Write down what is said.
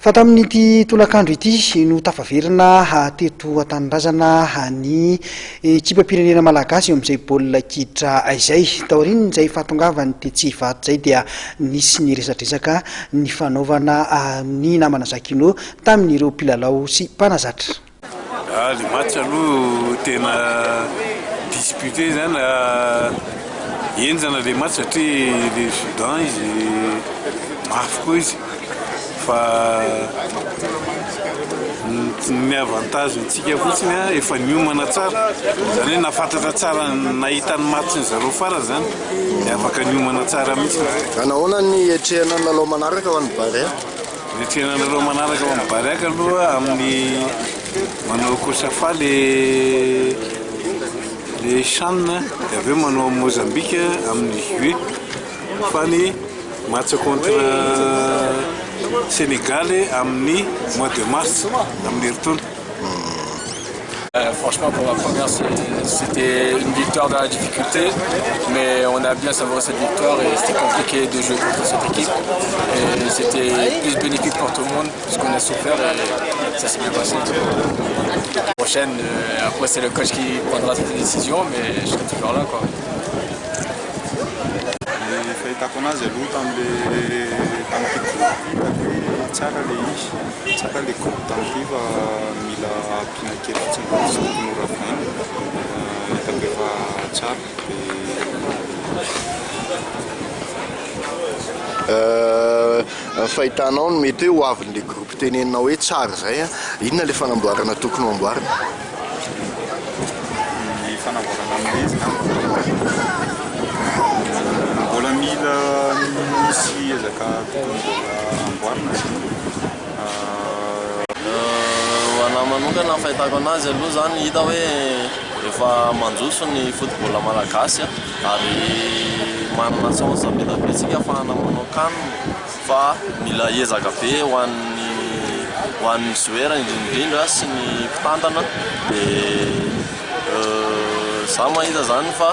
Fa tamin'ity tolakandro ity no tafaverina teto Tanindrazana ny ekipa-pirenena malagasy eo amin'izay baolina kitra izay taoriny izay fahatongavany tetsy Ivato izay dia nisy ny resadresaka ny fanaovana ny namana zakino tamin'ireo mpilalao sy mpanazatra. Le match aloha tena disputé zany enjana le match satria le Soudan izy mafy koa izy fa ny avantage ntsika fotsiny efa niomana tsara zany hoe nafantatra tsara nahita ny match ny zareo fara zany afaka niomana tsara mihitsy. Anahoana ny etrehana ny lalao manaraka ho an'ny Barea? Ny etrehana ny lalao manaraka ho an'ny Barea aloha amin'ny manao Kosafa le CHAN dia aveo manao Mozambique amin'ny juillet fa ny match contre Sénégal amin'ny mois de mars amin'ny retourne. Franchement, pour la première, c'était une victoire dans la difficulté, mais on a bien savouré cette victoire et c'était compliqué de jouer contre cette équipe. Et c'était plus bénéfique pour tout le monde, puisqu'on a souffert et ça s'est bien passé. La prochaine, après c'est le coach qui prendra cette décision, mais je serai toujours là, quoi. Tsara le izy, tsara le coupe tanty fa mila pinakely mora vainy hitako efa tsara dia fahitanao ny mety hoe ho avin'le groupe tenenina hoe tsara zay inona le fanamboarana tokony ho amboarina? Ny fanamboarana amin'izy mbola mila misy ezaka tokony mbola amboarina. Hoanahy manokana fahitako anazy aloha zany hita hoe efa manjoso ny football malagasy ary manana chance betsaka afahana manao CAN fa mila ezaka be ho an'ny joueur indrindrindra sy ny mpitantana dia za mahita zany fa